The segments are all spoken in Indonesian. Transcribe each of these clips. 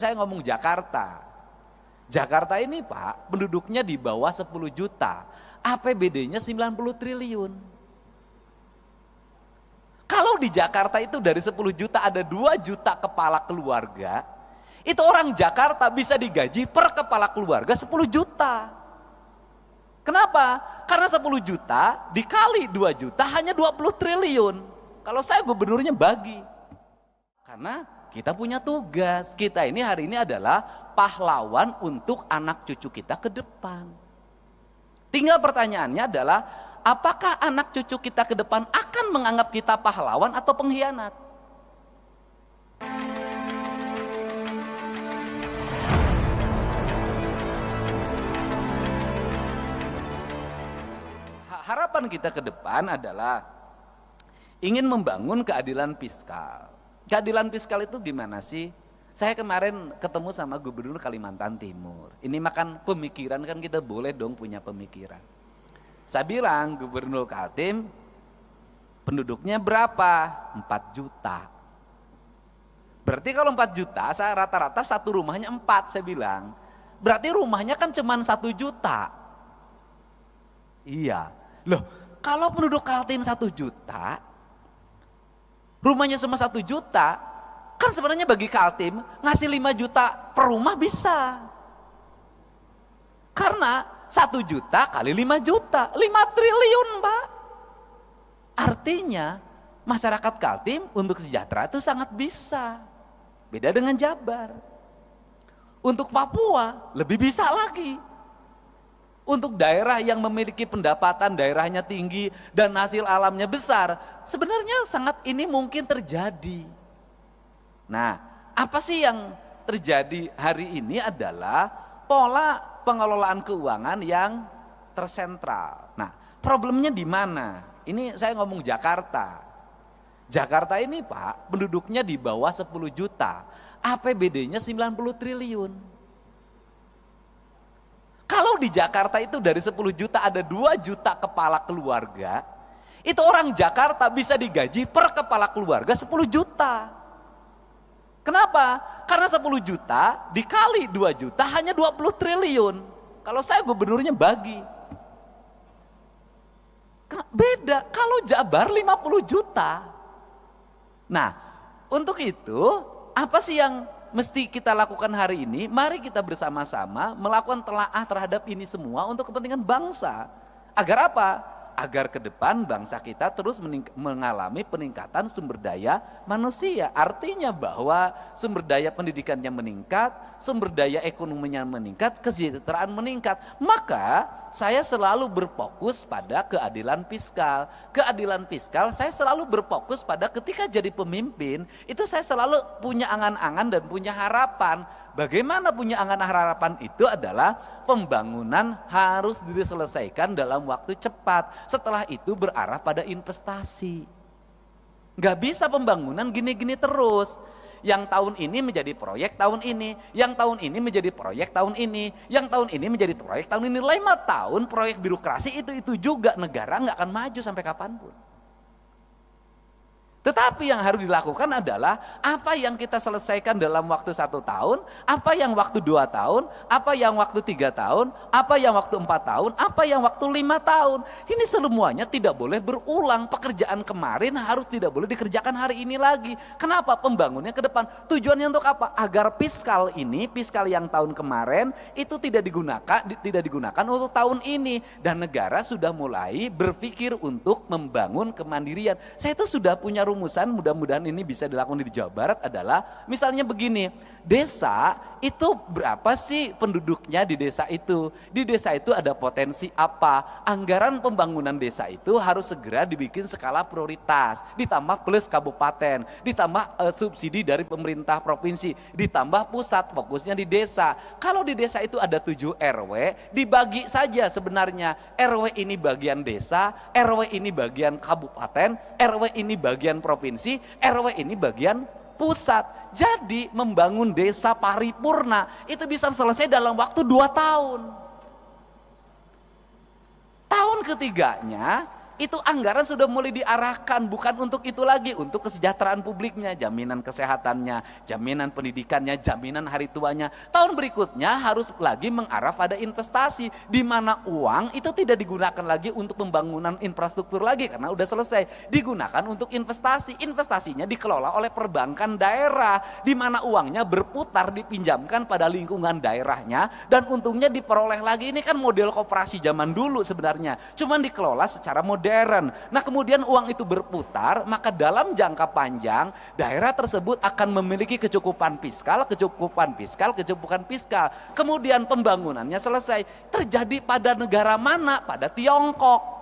Saya ngomong Jakarta. Jakarta ini Pak, penduduknya di bawah 10 juta. APBD-nya 90 triliun. Kalau di Jakarta itu dari 10 juta ada 2 juta kepala keluarga, itu orang Jakarta bisa digaji per kepala keluarga 10 juta. Kenapa? Karena 10 juta dikali 2 juta hanya 20 triliun. Kalau saya gubernurnya bagi. Karena kita punya tugas. Kita ini hari ini adalah pahlawan untuk anak cucu kita ke depan. Tinggal pertanyaannya adalah, apakah anak cucu kita ke depan akan menganggap kita pahlawan atau pengkhianat? Harapan kita ke depan adalah ingin membangun keadilan fiskal. Keadilan fiskal itu gimana sih? Saya kemarin ketemu sama Gubernur Kalimantan Timur. Ini makan pemikiran, kan kita boleh dong punya pemikiran. Saya bilang, Gubernur Kaltim penduduknya berapa? 4 juta. Berarti kalau 4 juta, saya rata-rata satu rumahnya 4, saya bilang. Berarti rumahnya kan cuma 1 juta. Iya. Loh, kalau penduduk Kaltim 1 juta, rumahnya cuma 1 juta, kan sebenarnya bagi Kaltim ngasih 5 juta per rumah bisa. Karena 1 juta kali 5 juta, 5 triliun Pak. Artinya masyarakat Kaltim untuk sejahtera itu sangat bisa. Beda dengan Jabar. Untuk Papua lebih bisa lagi. Untuk daerah yang memiliki pendapatan daerahnya tinggi dan hasil alamnya besar, sebenarnya sangat ini mungkin terjadi. Nah, apa sih yang terjadi hari ini adalah pola pengelolaan keuangan yang tersentral. Nah, problemnya di mana? Ini saya ngomong Jakarta. Jakarta ini Pak, penduduknya di bawah 10 juta. APBD-nya 90 triliun. Kalau di Jakarta itu dari 10 juta ada 2 juta kepala keluarga, itu orang Jakarta bisa digaji per kepala keluarga 10 juta. Kenapa? Karena 10 juta dikali 2 juta hanya 20 triliun. Kalau saya gubernurnya bagi. Beda, kalau Jabar 50 juta. Nah, untuk itu apa sih yang mesti kita lakukan hari ini? Mari kita bersama-sama melakukan telaah terhadap ini semua untuk kepentingan bangsa. Agar apa? Agar ke depan bangsa kita terus mengalami peningkatan sumber daya manusia. Artinya bahwa sumber daya pendidikannya meningkat, sumber daya ekonominya meningkat, kesejahteraan meningkat. Maka saya selalu berfokus pada keadilan fiskal. Keadilan fiskal saya selalu berfokus pada ketika jadi pemimpin, itu saya selalu punya angan-angan dan punya harapan. Bagaimana punya angan harapan itu adalah pembangunan harus diselesaikan dalam waktu cepat. Setelah itu berarah pada investasi. Nggak bisa pembangunan gini-gini terus. Yang tahun ini menjadi proyek tahun ini, yang tahun ini menjadi proyek tahun ini, yang tahun ini menjadi proyek tahun ini. 5 tahun proyek birokrasi itu juga, negara nggak akan maju sampai kapanpun. Tetapi yang harus dilakukan adalah apa yang kita selesaikan dalam waktu 1 tahun, apa yang waktu 2 tahun, apa yang waktu 3 tahun, apa yang waktu 4 tahun, apa yang waktu 5 tahun. Ini semuanya tidak boleh berulang. Pekerjaan kemarin harus tidak boleh dikerjakan hari ini lagi. Kenapa? Pembangunnya ke depan. Tujuannya untuk apa? Agar fiskal ini, fiskal yang tahun kemarin itu tidak digunakan untuk tahun ini. Dan negara sudah mulai berpikir untuk membangun kemandirian. Saya itu sudah punya rumusan, mudah-mudahan ini bisa dilakukan di Jawa Barat, adalah misalnya begini, desa itu berapa sih penduduknya di desa itu? Di desa itu ada potensi apa? Anggaran pembangunan desa itu harus segera dibikin skala prioritas, ditambah plus kabupaten, ditambah subsidi dari pemerintah provinsi, ditambah pusat fokusnya di desa. Kalau di desa itu ada 7 RW, dibagi saja sebenarnya. RW ini bagian desa, RW ini bagian kabupaten, RW ini bagian provinsi, RW ini bagian pusat. Jadi membangun desa paripurna itu bisa selesai dalam waktu 2 tahun. Tahun ketiganya itu anggaran sudah mulai diarahkan bukan untuk itu lagi, untuk kesejahteraan publiknya, jaminan kesehatannya, jaminan pendidikannya, jaminan hari tuanya. Tahun berikutnya harus lagi mengarah pada investasi, di mana uang itu tidak digunakan lagi untuk pembangunan infrastruktur lagi karena udah selesai, digunakan untuk investasi. Investasinya dikelola oleh perbankan daerah, di mana uangnya berputar, dipinjamkan pada lingkungan daerahnya, dan untungnya diperoleh lagi. Ini kan model koperasi zaman dulu sebenarnya, cuman dikelola secara modern. Nah kemudian uang itu berputar, maka dalam jangka panjang daerah tersebut akan memiliki kecukupan fiskal. Kemudian pembangunannya selesai. Terjadi pada negara mana? Pada Tiongkok.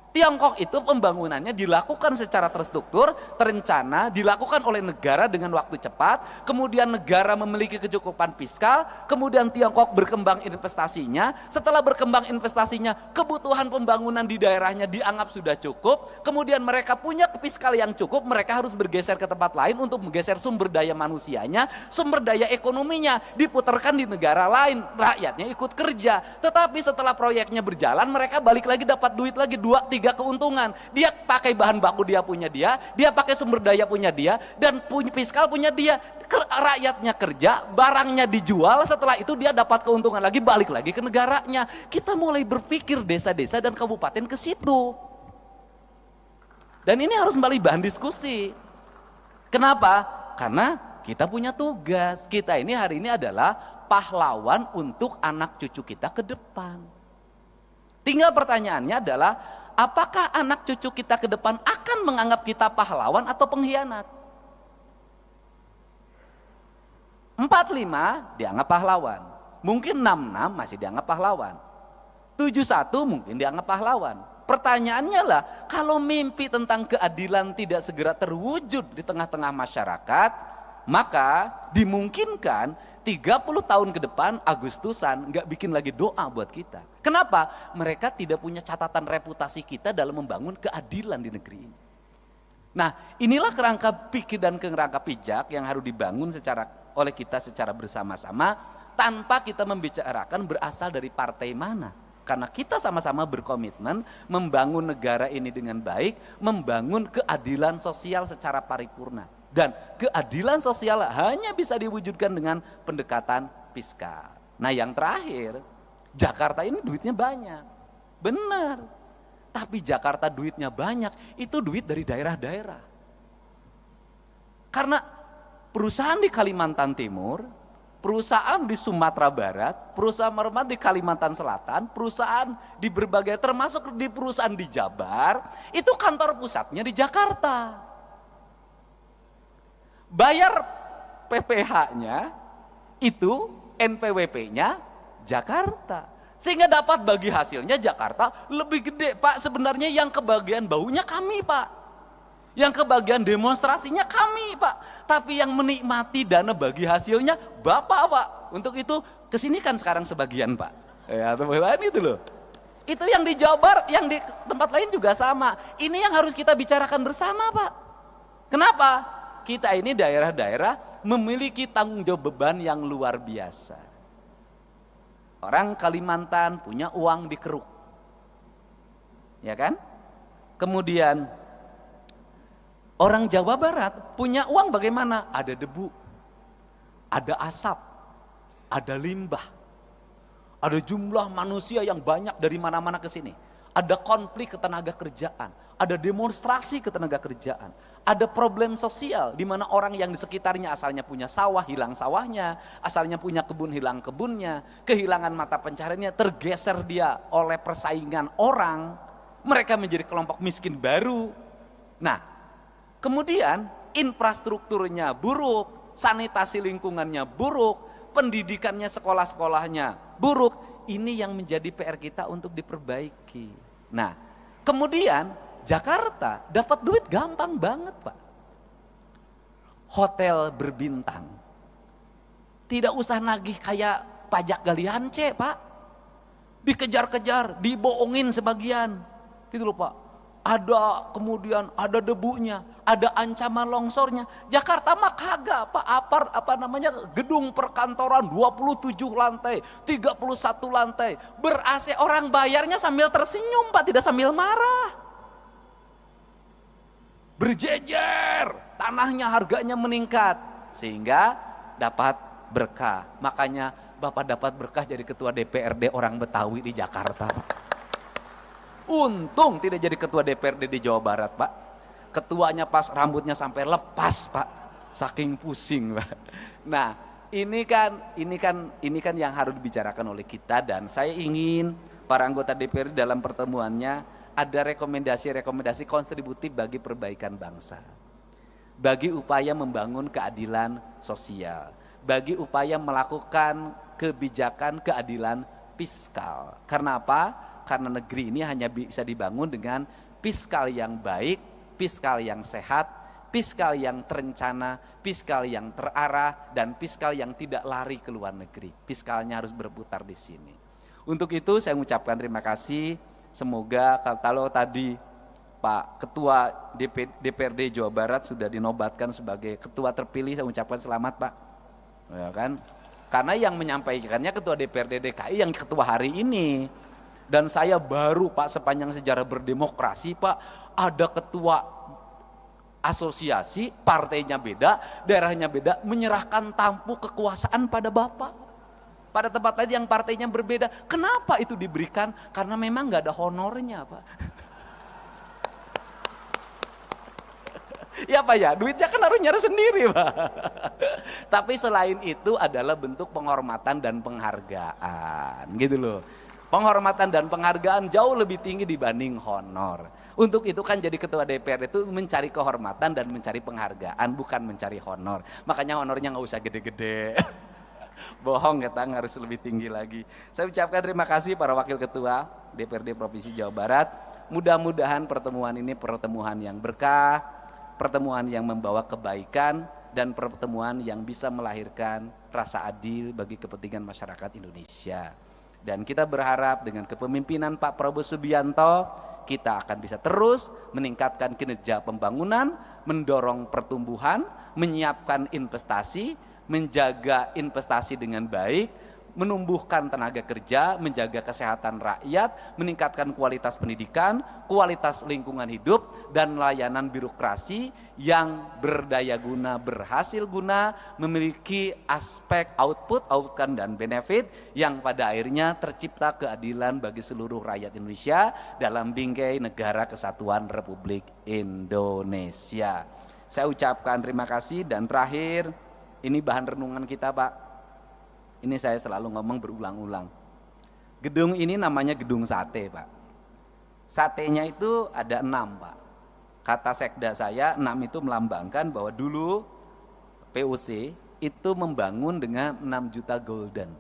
Tiongkok itu pembangunannya dilakukan secara terstruktur, terencana, dilakukan oleh negara dengan waktu cepat, kemudian negara memiliki kecukupan fiskal, kemudian Tiongkok berkembang investasinya, setelah berkembang investasinya, kebutuhan pembangunan di daerahnya dianggap sudah cukup, kemudian mereka punya fiskal yang cukup, mereka harus bergeser ke tempat lain untuk menggeser sumber daya manusianya, sumber daya ekonominya, diputarkan di negara lain, rakyatnya ikut kerja, tetapi setelah proyeknya berjalan, mereka balik lagi dapat duit lagi 2-3 keuntungan. Dia pakai bahan baku dia punya dia pakai sumber daya punya dia, dan punya fiskal punya dia. Rakyatnya kerja, barangnya dijual, setelah itu dia dapat keuntungan lagi, balik lagi ke negaranya. Kita mulai berpikir desa-desa dan kabupaten ke situ. Dan ini harus kembali bahan diskusi. Kenapa? Karena kita punya tugas. Kita ini hari ini adalah pahlawan untuk anak cucu kita ke depan. Tinggal pertanyaannya adalah, apakah anak cucu kita ke depan akan menganggap kita pahlawan atau pengkhianat? 45 dianggap pahlawan, mungkin 66 masih dianggap pahlawan, 71 mungkin dianggap pahlawan. Pertanyaannya lah, kalau mimpi tentang keadilan tidak segera terwujud di tengah-tengah masyarakat, maka dimungkinkan 30 tahun ke depan Agustusan nggak bikin lagi doa buat kita. Kenapa? Mereka tidak punya catatan reputasi kita dalam membangun keadilan di negeri ini. Nah, inilah kerangka pikir dan kerangka pijak yang harus dibangun oleh kita secara bersama-sama, tanpa kita membicarakan berasal dari partai mana. Karena kita sama-sama berkomitmen membangun negara ini dengan baik, membangun keadilan sosial secara paripurna. Dan keadilan sosial hanya bisa diwujudkan dengan pendekatan fiskal. Nah yang terakhir, Jakarta ini duitnya banyak, benar. Tapi Jakarta duitnya banyak, itu duit dari daerah-daerah. Karena perusahaan di Kalimantan Timur, perusahaan di Sumatera Barat, perusahaan di Kalimantan Selatan, perusahaan di berbagai, termasuk di perusahaan di Jabar, itu kantor pusatnya di Jakarta. Bayar PPH-nya itu, NPWP-nya Jakarta. Sehingga dapat bagi hasilnya Jakarta lebih gede, Pak. Sebenarnya yang kebagian baunya kami, Pak. Yang kebagian demonstrasinya kami, Pak. Tapi yang menikmati dana bagi hasilnya Bapak, Pak. Untuk itu kesini kan sekarang sebagian, Pak. Ya, teman-teman itu loh. Itu yang di Jabar, yang di tempat lain juga sama. Ini yang harus kita bicarakan bersama, Pak. Kenapa? Kita ini daerah-daerah memiliki tanggung jawab beban yang luar biasa. Orang Kalimantan punya uang di keruk, ya kan? Kemudian orang Jawa Barat punya uang bagaimana? Ada debu, ada asap, ada limbah, ada jumlah manusia yang banyak dari mana-mana ke sini. Ada konflik ketenaga kerjaan, ada demonstrasi ketenaga kerjaan, ada problem sosial di mana orang yang di sekitarnya asalnya punya sawah, hilang sawahnya, asalnya punya kebun, hilang kebunnya, kehilangan mata pencahariannya, tergeser dia oleh persaingan orang, mereka menjadi kelompok miskin baru. Nah, kemudian infrastrukturnya buruk, sanitasi lingkungannya buruk, pendidikannya, sekolah-sekolahnya buruk. Ini yang menjadi PR kita untuk diperbaiki. Nah, kemudian Jakarta dapat duit gampang banget, Pak. Hotel berbintang. Tidak usah nagih kayak pajak galian C, Pak. Dikejar-kejar, dibohongin sebagian. Gitu loh, Pak. Ada kemudian ada debunya, ada ancaman longsornya. Jakarta mah kagak, Pak. Gedung perkantoran 27 lantai, 31 lantai, ber-AC, orang bayarnya sambil tersenyum, Pak, tidak sambil marah. berjejer, tanahnya harganya meningkat sehingga dapat berkah. Makanya Bapak dapat berkah jadi ketua DPRD orang Betawi di Jakarta. Untung tidak jadi ketua DPRD di Jawa Barat, Pak. Ketuanya pas rambutnya sampai lepas, Pak. Saking pusing, Pak. Nah, ini kan yang harus dibicarakan oleh kita, dan saya ingin para anggota DPRD dalam pertemuannya ada rekomendasi kontributif bagi perbaikan bangsa. Bagi upaya membangun keadilan sosial, bagi upaya melakukan kebijakan keadilan fiskal. Karena apa? Karena negeri ini hanya bisa dibangun dengan fiskal yang baik, fiskal yang sehat, fiskal yang terencana, fiskal yang terarah, dan fiskal yang tidak lari ke luar negeri. Fiskalnya harus berputar di sini. Untuk itu saya mengucapkan terima kasih. Semoga kalau tadi Pak Ketua DPRD Jawa Barat sudah dinobatkan sebagai ketua terpilih, saya ucapkan selamat, Pak. Ya kan? Karena yang menyampaikannya ketua DPRD DKI yang ketua hari ini. Dan saya baru, Pak, sepanjang sejarah berdemokrasi, Pak, ada ketua asosiasi, partainya beda, daerahnya beda, menyerahkan tampuk kekuasaan pada Bapak. Pada tempat tadi yang partainya berbeda. Kenapa itu diberikan? Karena memang nggak ada honornya, Pak. Ya Pak ya, duitnya kan harus nyari sendiri, Pak. Tapi selain itu adalah bentuk penghormatan dan penghargaan, gitu loh. Penghormatan dan penghargaan jauh lebih tinggi dibanding honor. Untuk itu kan jadi ketua DPR itu mencari kehormatan dan mencari penghargaan, bukan mencari honor. Makanya honornya nggak usah gede-gede. Bohong, kita harus lebih tinggi lagi. Saya ucapkan terima kasih para wakil ketua DPRD Provinsi Jawa Barat. Mudah-mudahan pertemuan ini pertemuan yang berkah, pertemuan yang membawa kebaikan, dan pertemuan yang bisa melahirkan rasa adil bagi kepentingan masyarakat Indonesia. Dan kita berharap dengan kepemimpinan Pak Prabowo Subianto, kita akan bisa terus meningkatkan kinerja pembangunan, mendorong pertumbuhan, menyiapkan investasi, menjaga investasi dengan baik, menumbuhkan tenaga kerja, menjaga kesehatan rakyat, meningkatkan kualitas pendidikan, kualitas lingkungan hidup, dan layanan birokrasi yang berdaya guna, berhasil guna, memiliki aspek output, outcome, dan benefit yang pada akhirnya tercipta keadilan bagi seluruh rakyat Indonesia dalam bingkai Negara Kesatuan Republik Indonesia. Saya ucapkan terima kasih, dan terakhir, ini bahan renungan kita, Pak. Ini saya selalu ngomong berulang-ulang. Gedung ini namanya gedung sate, Pak. Satenya itu ada 6, Pak. Kata sekda saya, 6 itu melambangkan bahwa dulu POC itu membangun dengan 6 juta golden.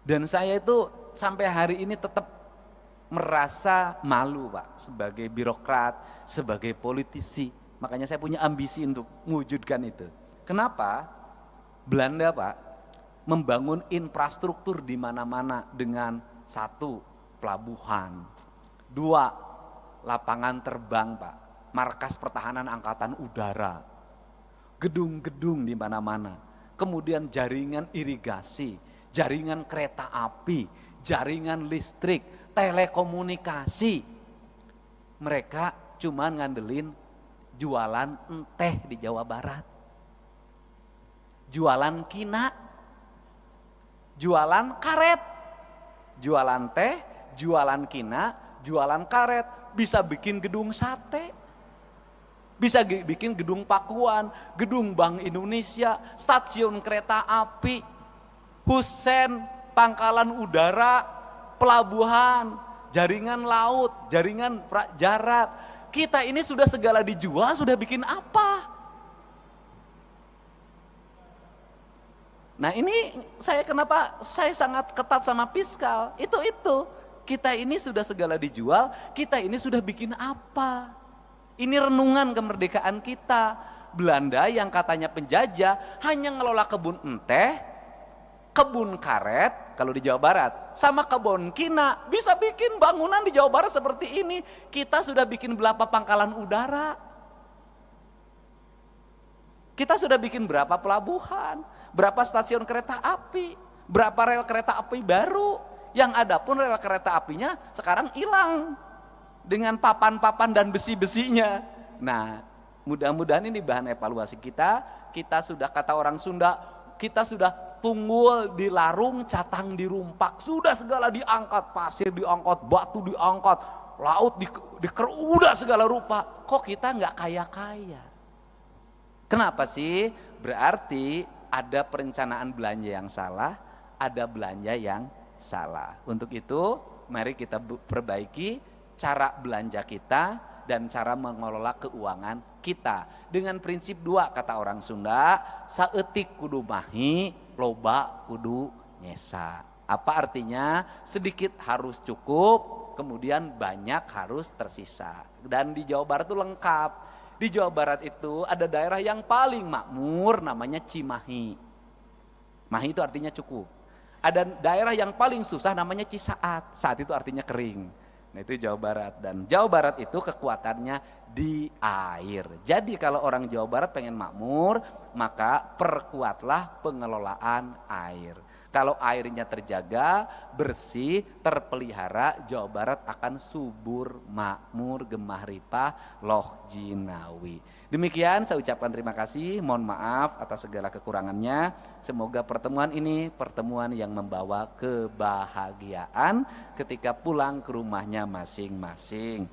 Dan saya itu sampai hari ini tetap merasa malu, Pak, sebagai birokrat, sebagai politisi. Makanya saya punya ambisi untuk mewujudkan itu. Kenapa? Belanda, Pak, membangun infrastruktur di mana-mana dengan 1, pelabuhan, 2, lapangan terbang, Pak, markas pertahanan angkatan udara, gedung-gedung di mana-mana, kemudian jaringan irigasi, jaringan kereta api, jaringan listrik, telekomunikasi. Mereka cuma ngandelin jualan teh di Jawa Barat, jualan kina, jualan karet, jualan teh, jualan kina, jualan karet, bisa bikin gedung sate, bisa bikin gedung pakuan, gedung Bank Indonesia, stasiun kereta api, husen, pangkalan udara, pelabuhan, jaringan laut, jaringan darat. Kita ini sudah segala dijual, sudah bikin apa? Nah ini kenapa saya sangat ketat sama fiskal, itu. Kita ini sudah segala dijual, kita ini sudah bikin apa? Ini renungan kemerdekaan kita. Belanda yang katanya penjajah hanya ngelola kebun teh, kebun karet kalau di Jawa Barat, sama kebun kina, bisa bikin bangunan di Jawa Barat seperti ini. Kita sudah bikin berapa pangkalan udara, kita sudah bikin berapa pelabuhan, berapa stasiun kereta api, berapa rel kereta api baru. Yang ada pun rel kereta apinya sekarang hilang. dengan papan-papan dan besi-besinya. Nah, mudah-mudahan ini bahan evaluasi kita. Kita sudah, kata orang Sunda, kita sudah tunggul di larung, catang di rumpak. Sudah segala diangkat, pasir diangkat, batu diangkat, laut udah segala rupa. Kok kita nggak kaya-kaya? Kenapa sih? Berarti ada perencanaan belanja yang salah, ada belanja yang salah. Untuk itu, mari kita perbaiki cara belanja kita dan cara mengelola keuangan kita. Dengan prinsip 2 kata orang Sunda, saeutik kudu mahi, loba kudu nyesa. Apa artinya? Sedikit harus cukup, kemudian banyak harus tersisa. Dan di Jawa Barat itu lengkap. Di Jawa Barat itu ada daerah yang paling makmur namanya Cimahi. Mahi itu artinya cukup. Ada daerah yang paling susah namanya Cisaat. Saat itu artinya kering. Nah itu Jawa Barat. Dan Jawa Barat itu kekuatannya di air. Jadi kalau orang Jawa Barat pengen makmur, maka perkuatlah pengelolaan air. Kalau airnya terjaga, bersih, terpelihara, Jawa Barat akan subur, makmur, gemah ripah, loh jinawi. Demikian saya ucapkan terima kasih, mohon maaf atas segala kekurangannya. Semoga pertemuan ini pertemuan yang membawa kebahagiaan ketika pulang ke rumahnya masing-masing.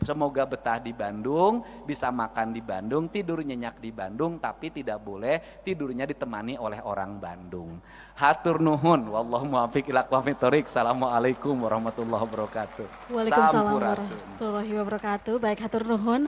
Semoga betah di Bandung, bisa makan di Bandung, tidur nyenyak di Bandung, tapi tidak boleh tidurnya ditemani oleh orang Bandung. Hatur nuhun, wallahu muwaffiq ila aqwamit thoriq. Assalamualaikum warahmatullahi wabarakatuh. Waalaikumsalam warahmatullahi wabarakatuh. Baik, hatur nuhun.